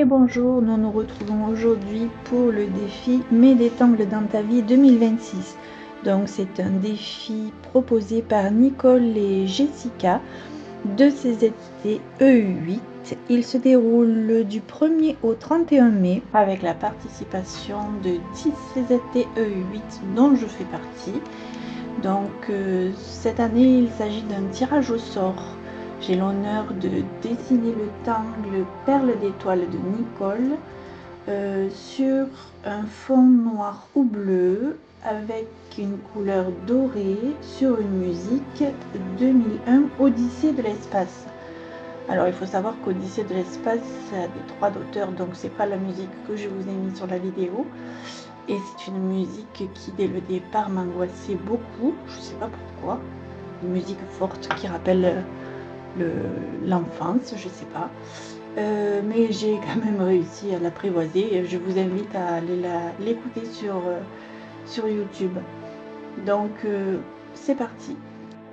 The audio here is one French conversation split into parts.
Et bonjour, nous nous retrouvons aujourd'hui pour le défi Mets des tangles dans ta vie 2026. Donc c'est un défi proposé par Nicole et Jessica de CZT EU8. Il se déroule du 1er au 31 mai avec la participation de 10 CZT EU8 dont je fais partie. Donc cette année il s'agit d'un tirage au sort. J'ai l'honneur de dessiner le tangle Perle d'étoile de Nicole sur un fond noir ou bleu avec une couleur dorée sur une musique 2001 Odyssée de l'espace. Alors il faut savoir qu'Odyssée de l'espace a des droits d'auteur, donc c'est pas la musique que je vous ai mis sur la vidéo. Et c'est une musique qui dès le départ m'angoissait beaucoup, je sais pas pourquoi. Une musique forte qui rappelle l'enfance, je sais pas. Mais j'ai quand même réussi à l'apprivoiser. Je vous invite à aller l'écouter sur YouTube. Donc c'est parti.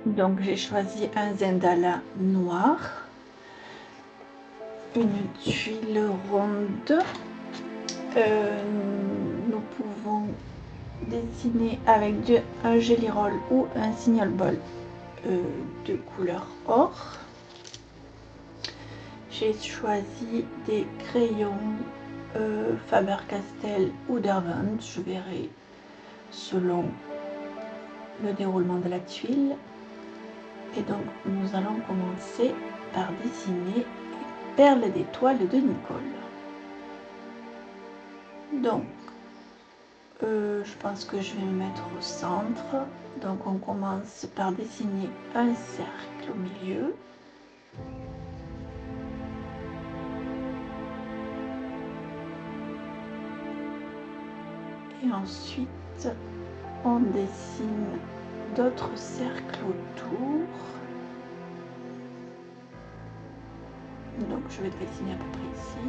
Donc j'ai choisi un Zendala noir, une tuile ronde. Nous pouvons dessiner avec un jelly roll ou un signal ball de couleur or. J'ai choisi des crayons Faber-Castell ou Derwent, je verrai selon le déroulement de la tuile. Et donc nous allons commencer par dessiner Perle d'étoile de Nicole. Donc je pense que je vais me mettre au centre. Donc on commence par dessiner un cercle au milieu. Et ensuite on dessine d'autres cercles autour. Donc je vais dessiner à peu près ici.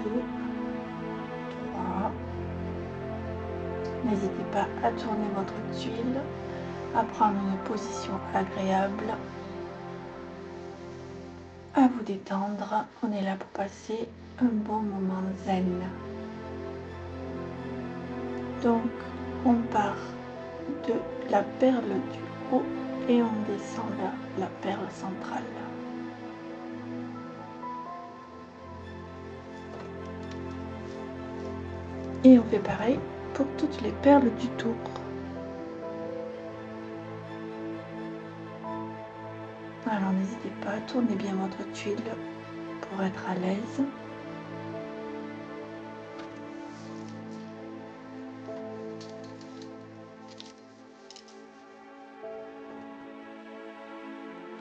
2, 3. N'hésitez pas à tourner votre tuile, à prendre une position agréable, à vous détendre. On est là pour passer un bon moment zen. Donc on part de la perle du haut et on descend la perle centrale. Et on fait pareil pour toutes les perles du tour. Alors n'hésitez pas à tourner bien votre tuile pour être à l'aise.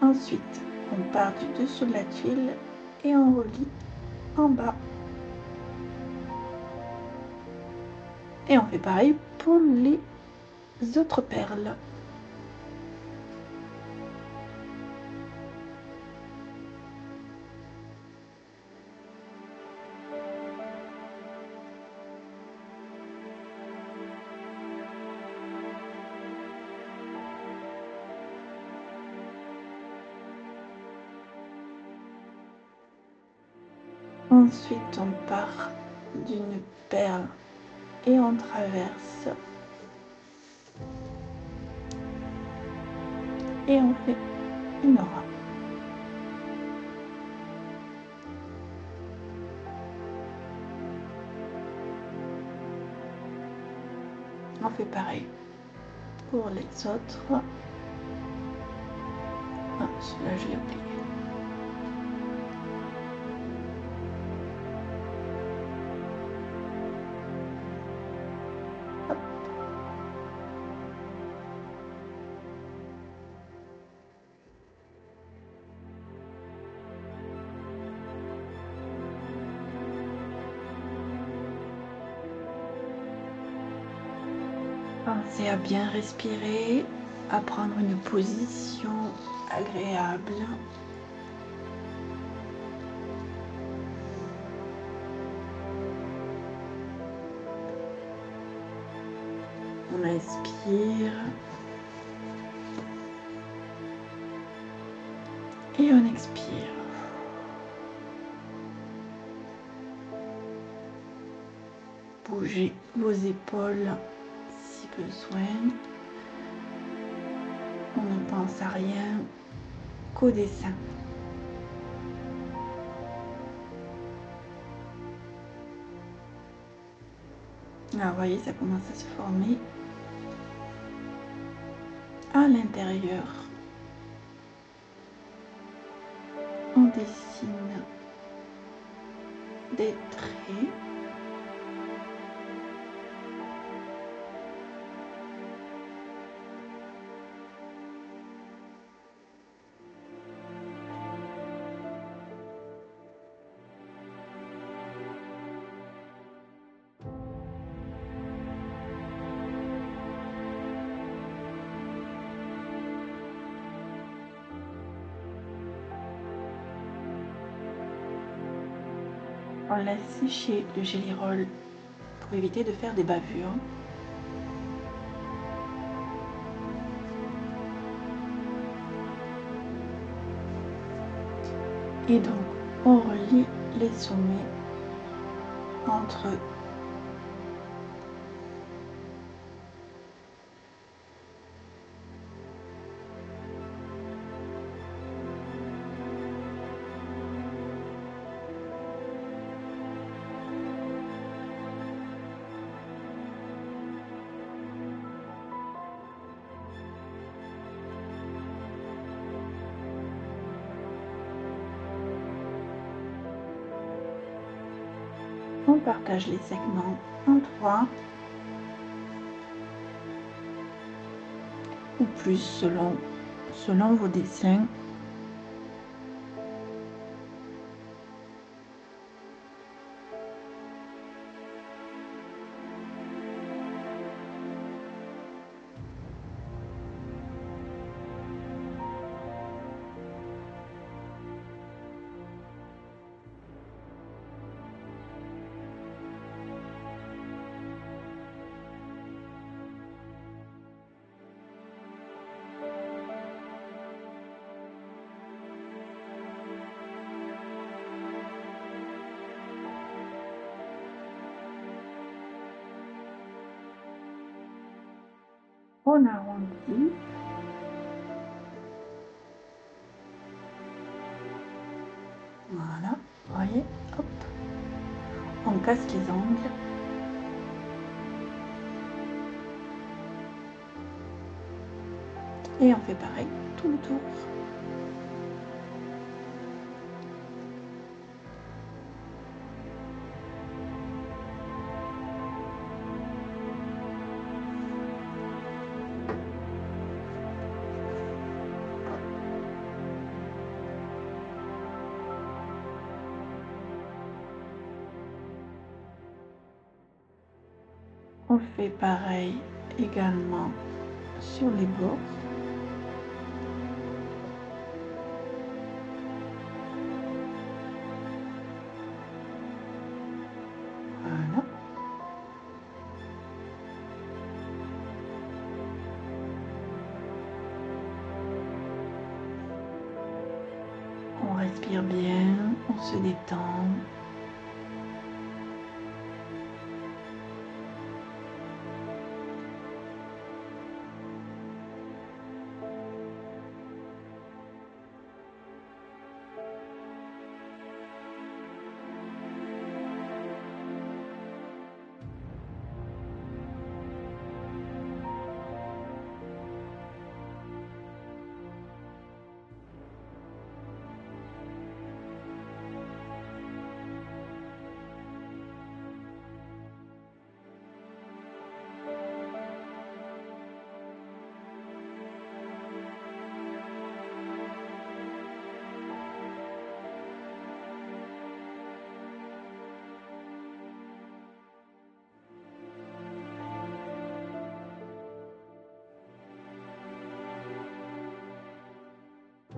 Ensuite, on part du dessous de la tuile et on relie en bas. Et on fait pareil pour les autres perles. Ensuite, on part d'une perle et on traverse. Et on fait une aura. On fait pareil pour les autres. Ah, celui-là, je l'ai oublié. Hop. Pensez à bien respirer, à prendre une position agréable. On inspire et on expire. bouger vos épaules si besoin. On ne pense à rien qu'au dessin. Alors vous voyez, ça commence à se former à l'intérieur. On dessine des traits. On laisse sécher le Gelly Roll pour éviter de faire des bavures. Et donc, on relie les sommets entre eux. On partage les segments en 3 ou plus selon vos dessins. On arrondit. Voilà, vous voyez, hop. On casse les angles. Et on fait pareil tout le tour. On fait pareil également sur les bords. Voilà. On respire bien, on se détend.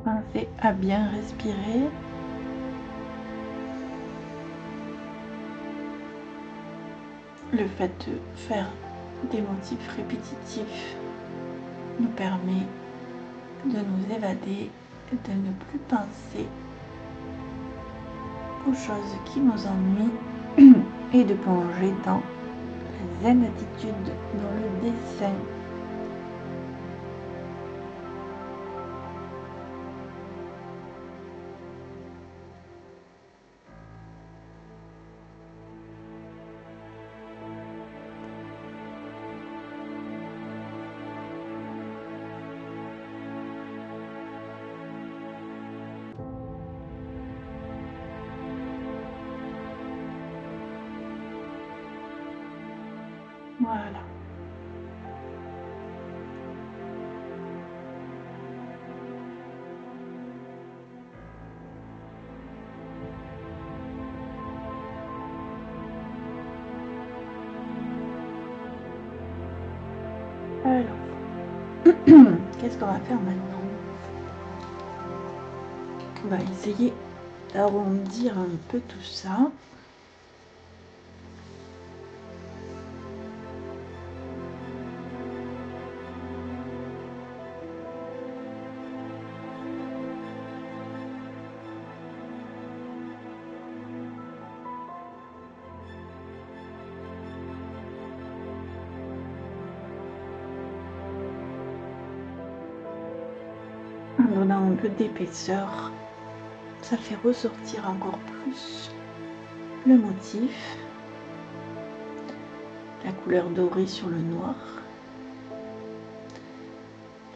Pensez à bien respirer. Le fait de faire des motifs répétitifs nous permet de nous évader, de ne plus penser aux choses qui nous ennuient et de plonger dans zen attitude dans le dessin. Voilà. Alors, qu'est-ce qu'on va faire maintenant? On va essayer d'arrondir un peu tout ça. En donnant un peu d'épaisseur, ça fait ressortir encore plus le motif, la couleur dorée sur le noir.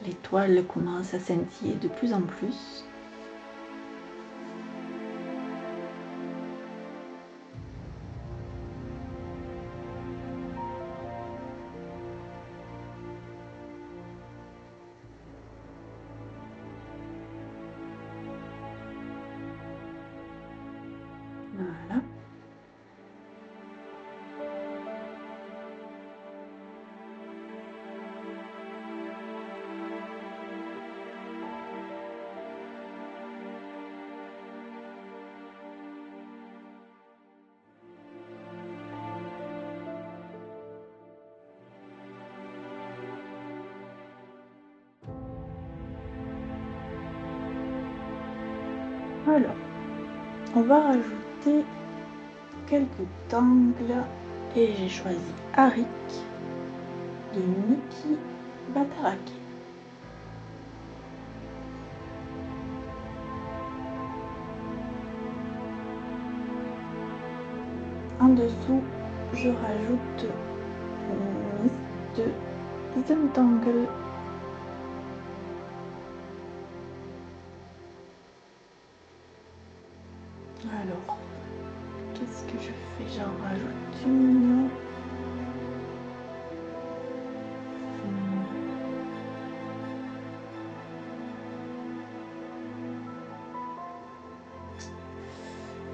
L'étoile commence à scintiller de plus en plus. Voilà. Alors, on va rajouter quelques tangles et j'ai choisi Arik de Miki Batarake. En dessous, je rajoute une liste de Zentangle. Alors, qu'est-ce que je fais? J'en rajoute une.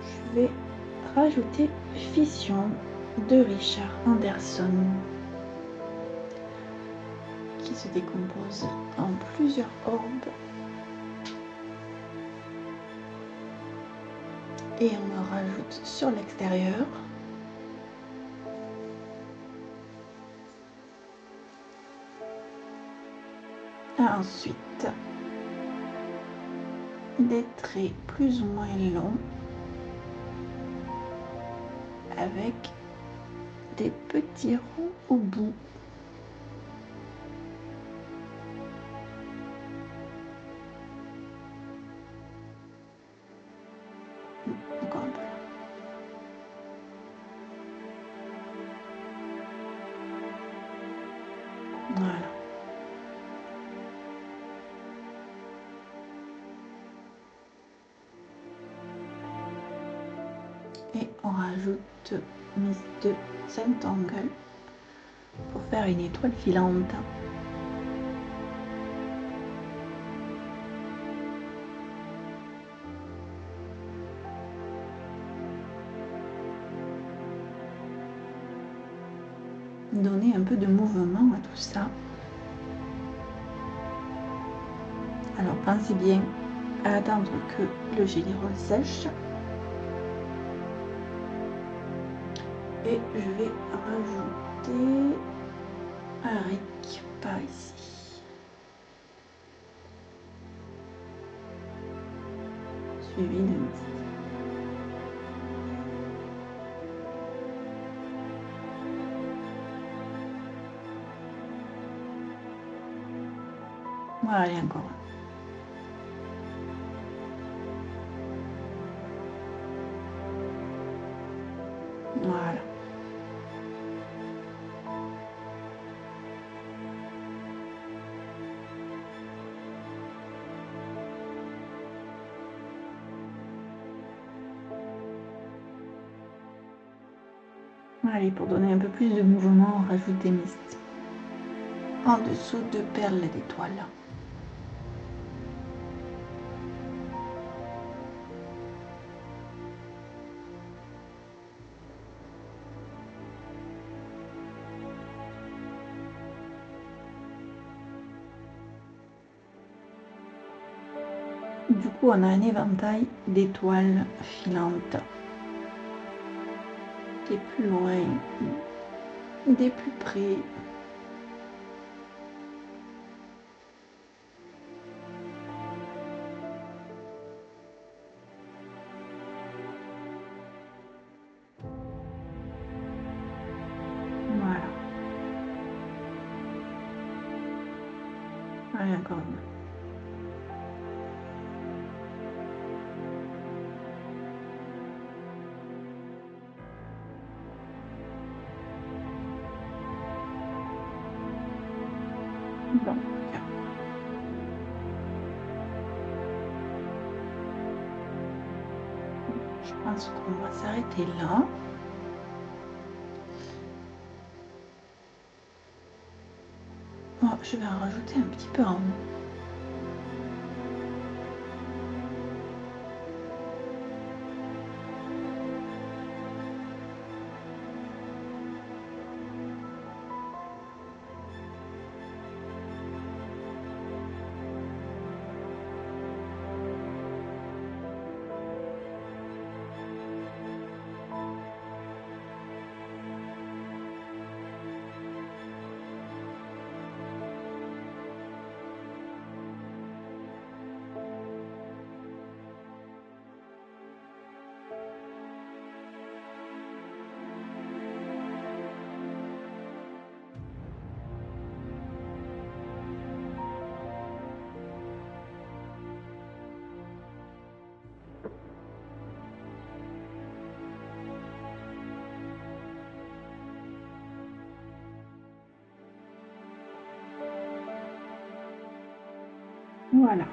Je vais rajouter Fission de Richard Anderson qui se décompose en plusieurs orbes. Et on le rajoute sur l'extérieur. Ensuite, des traits plus ou moins longs avec des petits ronds au bout. Encore un peu. Voilà. Et on rajoute Miss de Zentangle pour faire une étoile filante. Donner un peu de mouvement à tout ça. Alors pensez bien à attendre que le gélirol sèche. Et je vais rajouter Arik par ici. Suivi de Miss. Voilà, allez, encore. Voilà. Allez, pour donner un peu plus de mouvement, on rajoute des mistes en dessous de perles d'étoiles. Du coup, on a un éventail d'étoiles filantes. Des plus loin, des plus près. Voilà. Allez, encore une. Donc, je pense qu'on va s'arrêter là. Oh, je vais en rajouter un petit peu en haut. Voilà.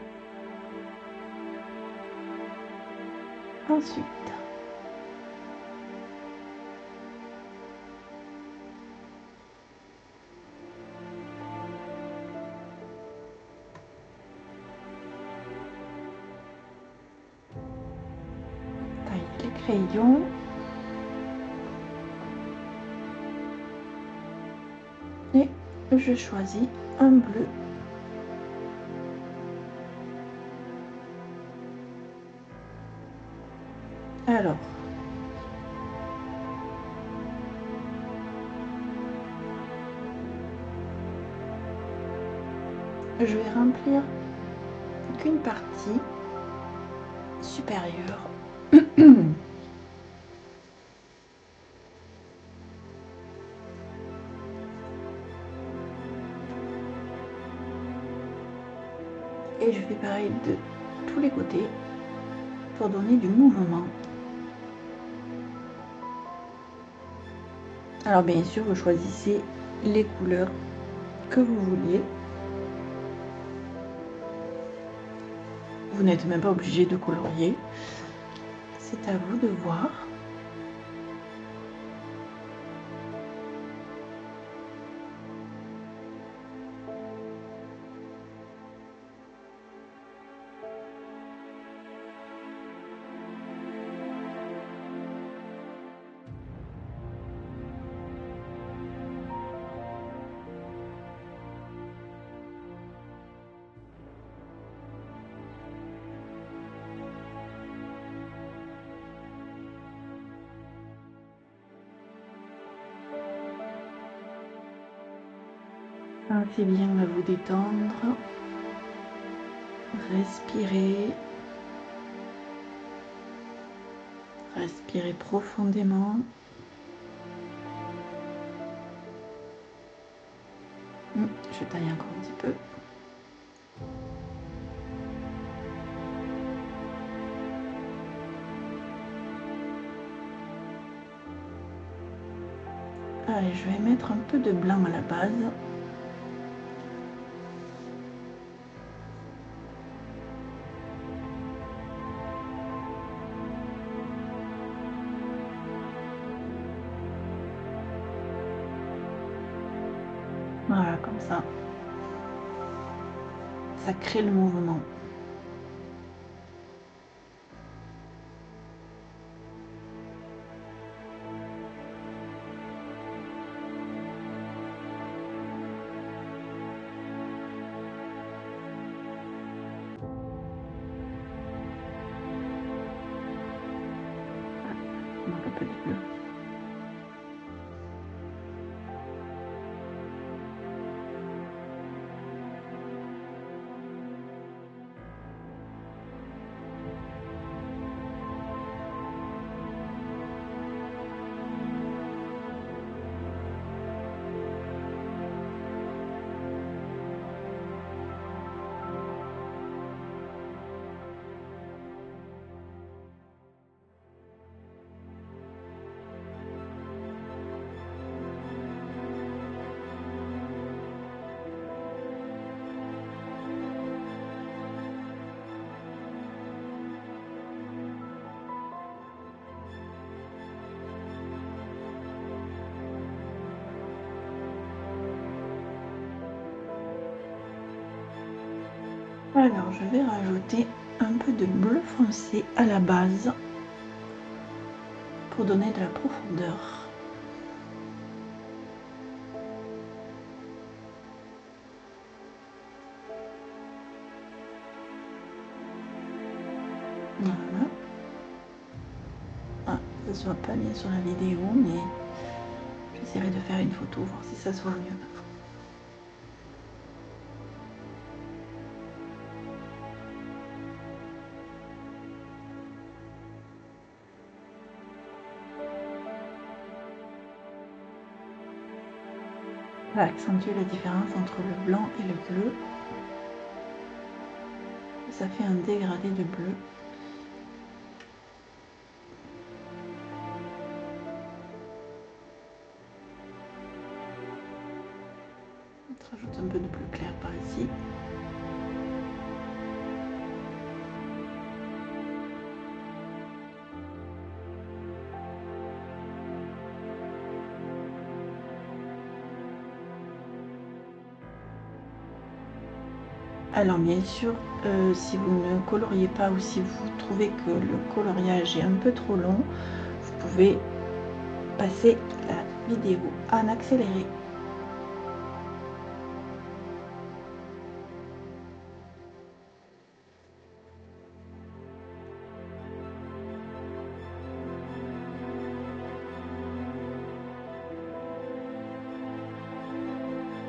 Ensuite, taille les crayons. Et je choisis un bleu. Alors, je vais remplir qu'une partie supérieure. Et je fais pareil de tous les côtés pour donner du mouvement. Alors bien sûr, vous choisissez les couleurs que vous vouliez. Vous n'êtes même pas obligé de colorier. C'est à vous de voir. Pensez bien à vous détendre. Respirez. Respirez profondément. Je taille encore un petit peu. Allez, je vais mettre un peu de blanc à la base. Voilà, comme ça. Ça crée le mouvement. Il manque un peu de bleu. Alors, je vais rajouter un peu de bleu foncé à la base pour donner de la profondeur. Voilà. Ah, ça se voit pas bien sur la vidéo, mais j'essaierai de faire une photo, voir si ça se voit mieux. Ça va accentuer la différence entre le blanc et le bleu. Ça fait un dégradé de bleu. Je rajoute un peu de bleu clair par ici. Alors bien sûr, si vous ne coloriez pas ou si vous trouvez que le coloriage est un peu trop long, vous pouvez passer la vidéo en accéléré.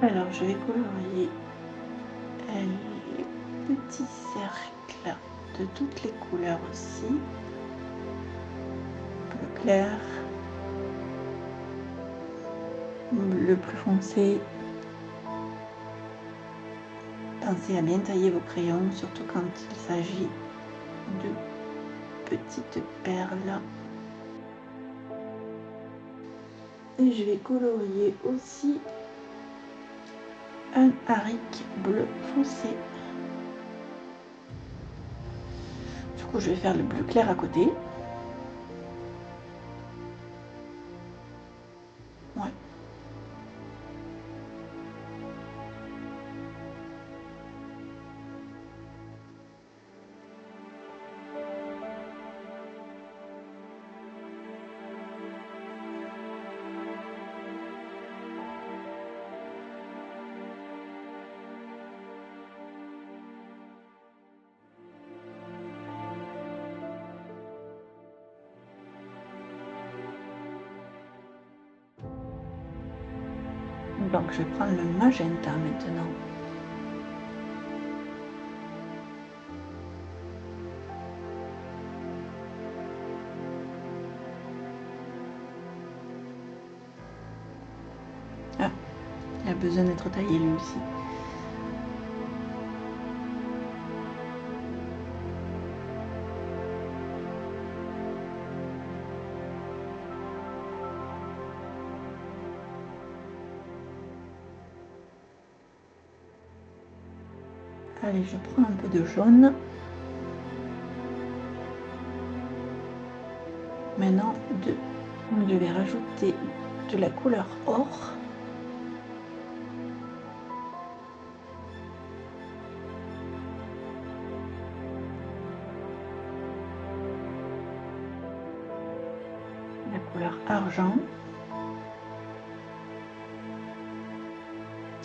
Alors je vais colorier les petits cercles de toutes les couleurs aussi. Bleu clair, bleu plus foncé. Pensez à bien tailler vos crayons, surtout quand il s'agit de petites perles. Et je vais colorier aussi un haricot bleu foncé. Du coup, je vais faire le bleu clair à côté. Ouais. Donc je vais prendre le magenta maintenant. Ah, il a besoin d'être taillé lui aussi. Allez, je prends un peu de jaune. Maintenant, je vais rajouter de la couleur or. La couleur argent.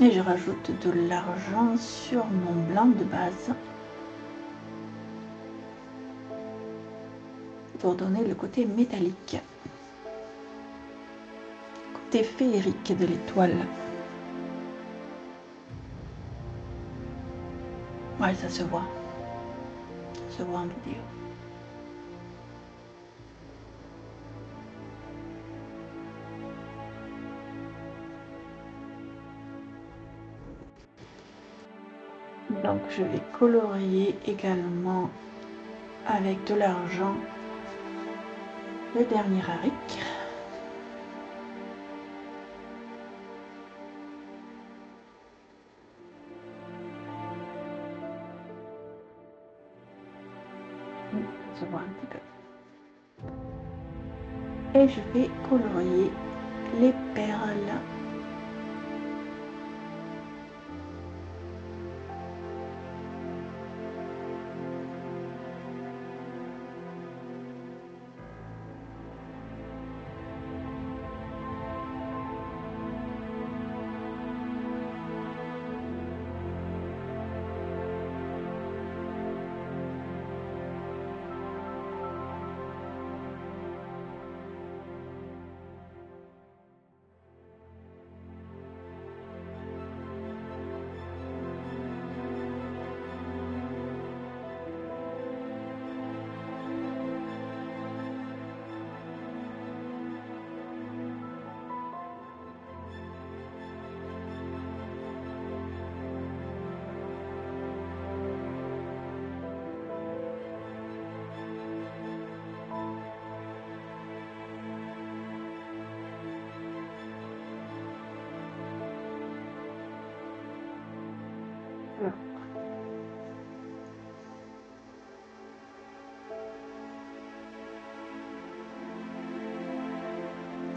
Et je rajoute de l'argent sur mon blanc de base pour donner le côté métallique, côté féerique de l'étoile. Ouais, ça se voit. Ça se voit en vidéo. Donc je vais colorier également avec de l'argent le dernier haric. Ça se voit un petit peu. Et je vais colorier les perles.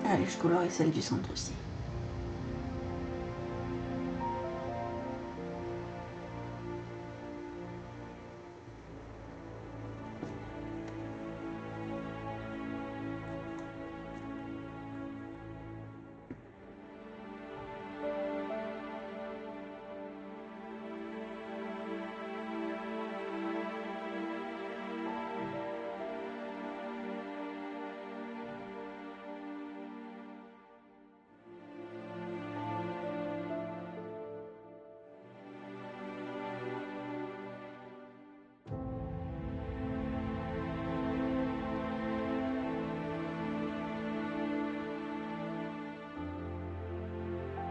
Allez, je colorie celle du centre aussi.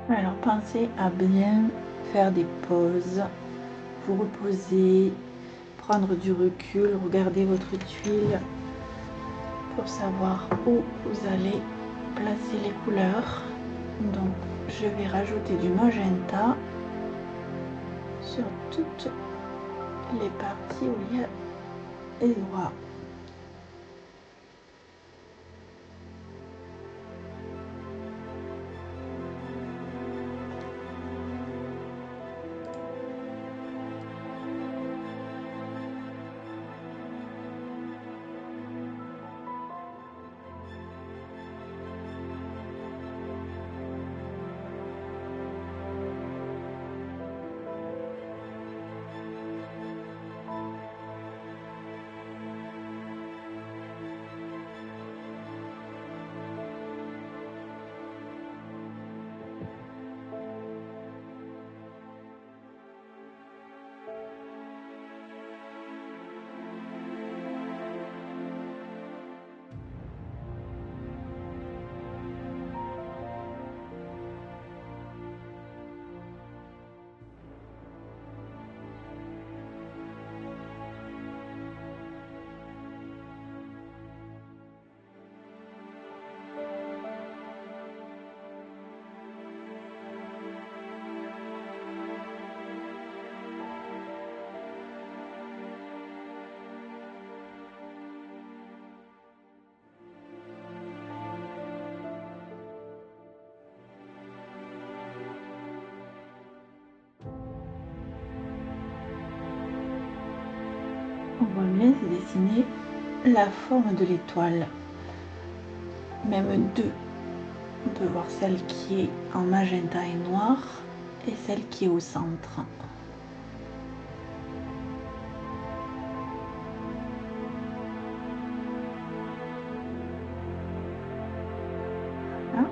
Alors pensez à bien faire des pauses, vous reposer, prendre du recul, regarder votre tuile pour savoir où vous allez placer les couleurs. Donc je vais rajouter du magenta sur toutes les parties où il y a les doigts. voit bien, c'est dessiner la forme de l'étoile. Même deux. On peut voir celle qui est en magenta et noir et celle qui est au centre. Voilà.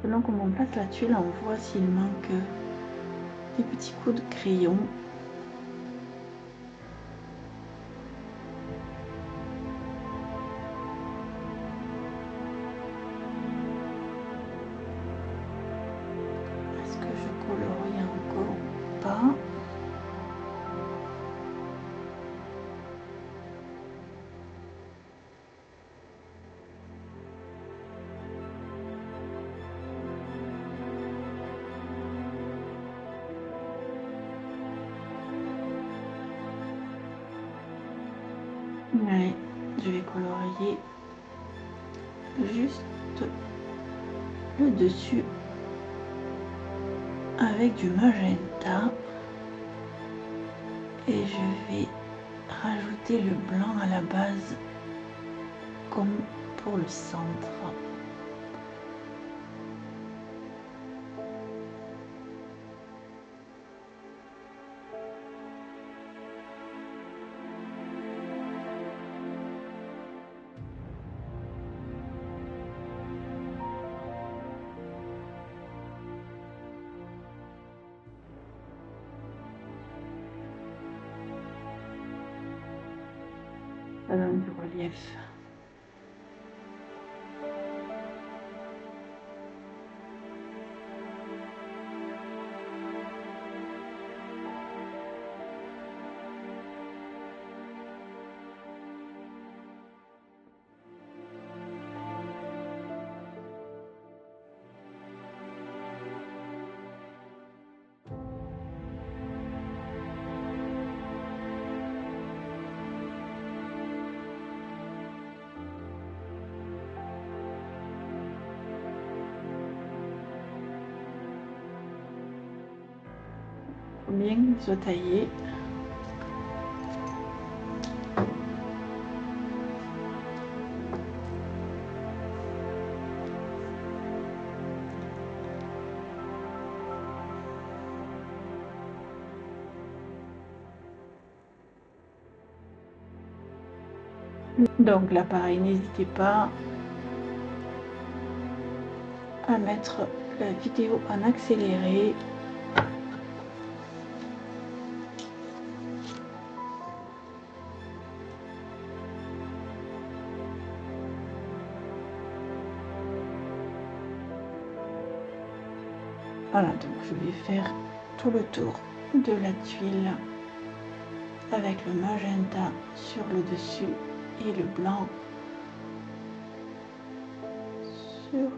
Selon comment on place la tuile, on voit s'il manque des petits coups de crayon. Est-ce que je colorie encore ou pas? Allez, je vais colorier juste le dessus avec du magenta et je vais rajouter le blanc à la base comme pour le centre. Ça donne du relief. Bien qu'il soit taillé. Donc là pareil, n'hésitez pas à mettre la vidéo en accéléré. Voilà, donc je vais faire tout le tour de la tuile avec le magenta sur le dessus et le blanc sur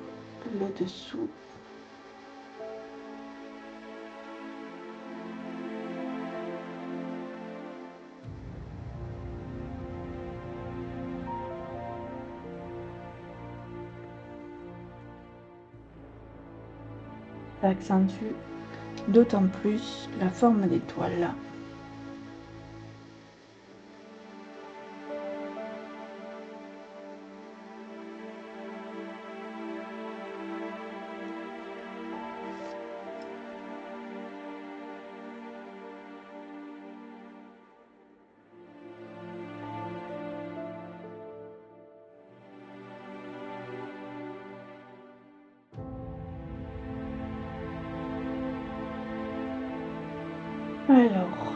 le dessous. Ça accentue d'autant plus la forme d'étoile. Alors,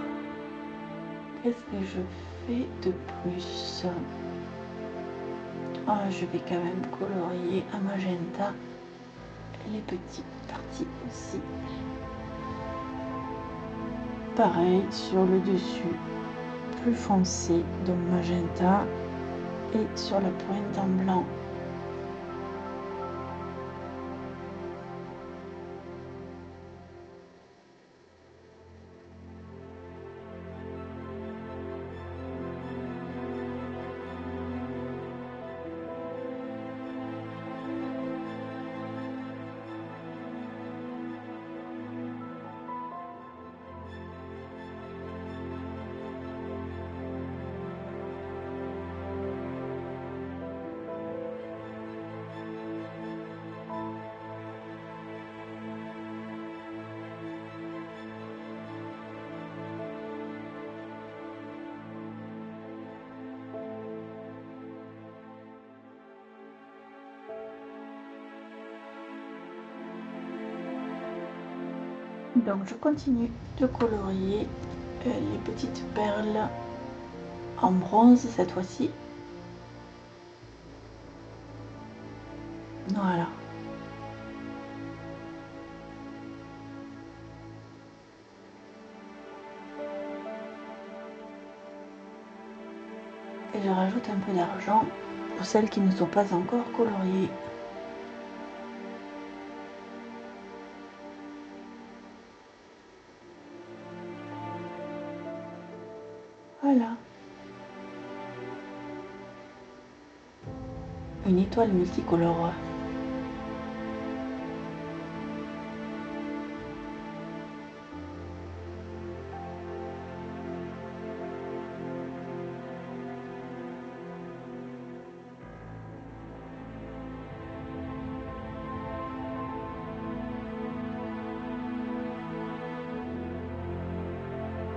qu'est-ce que je fais de plus? Je vais quand même colorier à magenta les petites parties aussi. Pareil sur le dessus, plus foncé, donc magenta. et sur la pointe en blanc. Donc je continue de colorier les petites perles en bronze cette fois-ci. Voilà. Et je rajoute un peu d'argent pour celles qui ne sont pas encore coloriées. Voilà. Une étoile multicolore.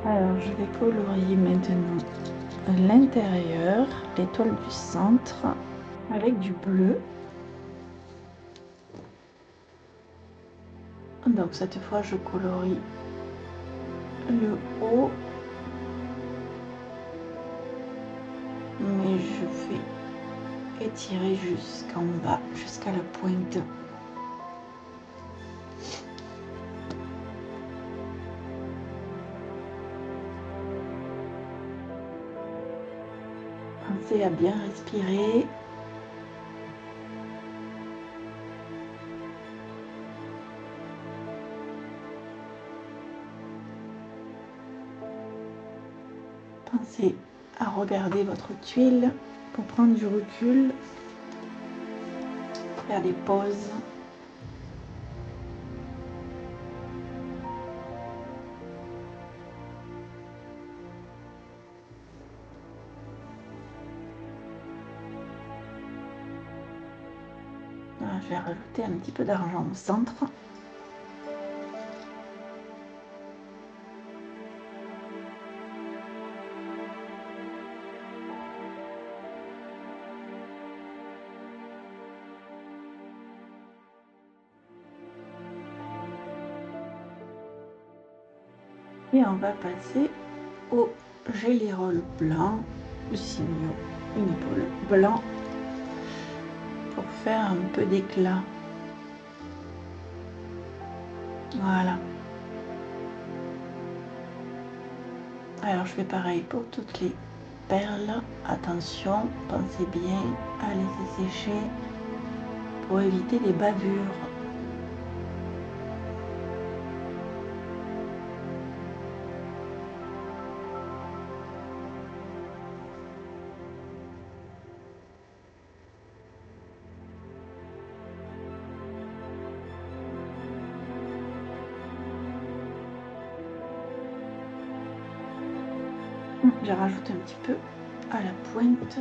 Alors je vais colorier maintenant l'intérieur, l'étoile du centre, avec du bleu. Donc cette fois je colorie le haut, mais je vais étirer jusqu'en bas, jusqu'à la pointe. Pensez à bien respirer. Pensez à regarder votre tuile pour prendre du recul, faire des pauses. Voilà, je vais rajouter un petit peu d'argent au centre. Et on va passer au Gelly Roll blanc, ou sinon une épaule blanc, pour faire un peu d'éclat. Voilà. Alors je fais pareil pour toutes les perles. Attention, pensez bien à les sécher pour éviter les bavures. Je rajoute un petit peu à la pointe.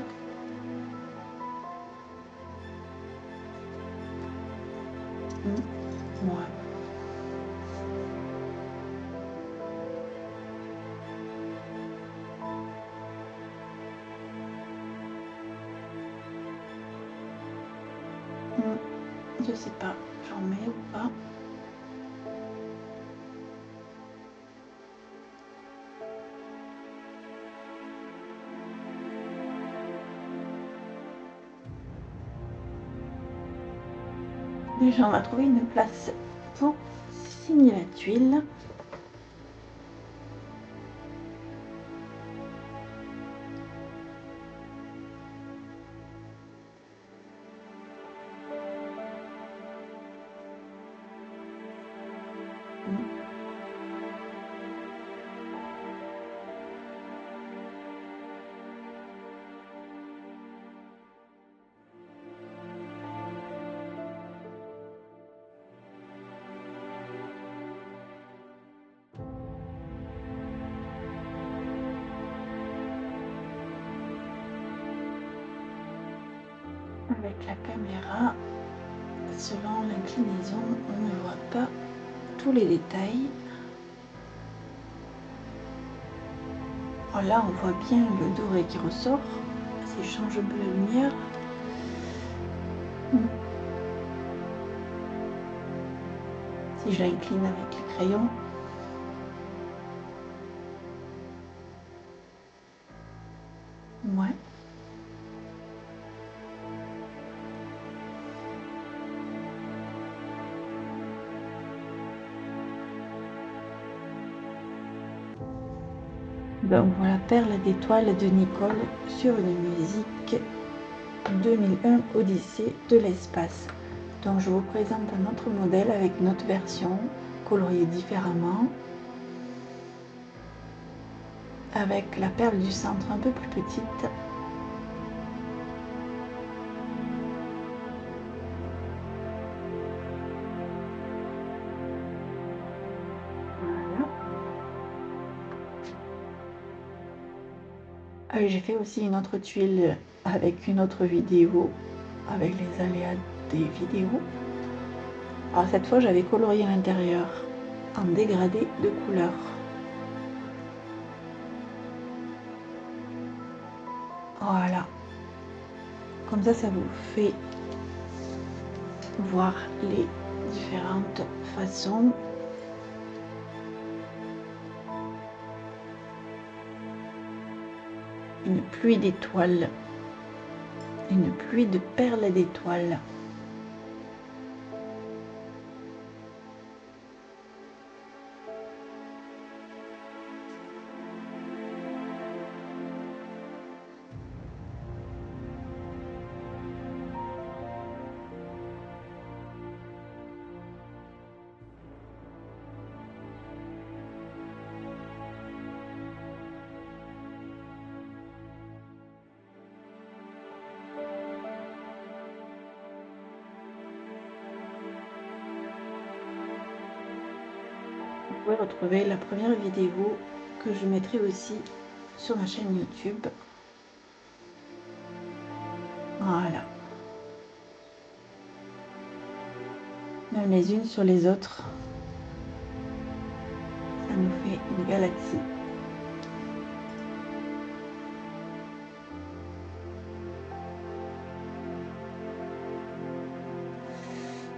Voilà. Je sais pas, j'en mets ou pas. Déjà, on va trouver une place pour signer la tuile. avec la caméra, selon l'inclinaison, on ne voit pas tous les détails. Oh, là on voit bien le doré qui ressort, si je change un peu la lumière. Si je l'incline avec les crayons, ouais. Donc voilà, Perle d'étoiles de Nicole sur une musique 2001 Odyssée de l'espace. Donc je vous présente un autre modèle avec une autre version, coloriée différemment, avec la perle du centre un peu plus petite. J'ai fait aussi une autre tuile avec une autre vidéo, avec les aléas des vidéos. Alors cette fois j'avais colorié l'intérieur en dégradé de couleurs. Voilà. Comme ça vous fait voir les différentes façons. Une pluie d'étoiles, une pluie de perles d'étoiles. Vous pouvez retrouver la première vidéo que je mettrai aussi sur ma chaîne YouTube. Voilà. Même les unes sur les autres, ça nous fait une galaxie.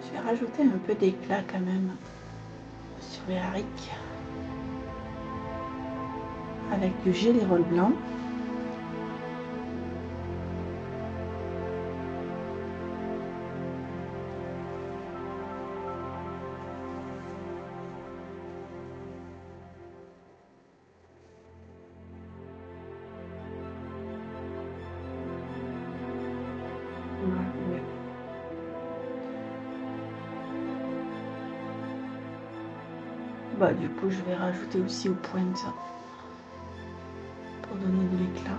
Je vais rajouter un peu d'éclat quand même sur les haricots avec du gélérol blanc. Bah, du coup, je vais rajouter aussi aux pointes pour donner de l'éclat.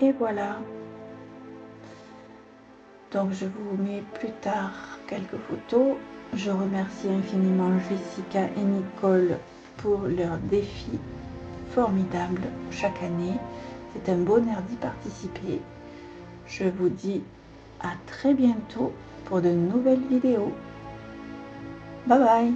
Et voilà. Donc je vous mets plus tard quelques photos. Je remercie infiniment Jessica et Nicole pour leur défi formidable chaque année. C'est un bonheur d'y participer. Je vous dis à très bientôt pour de nouvelles vidéos. Bye bye.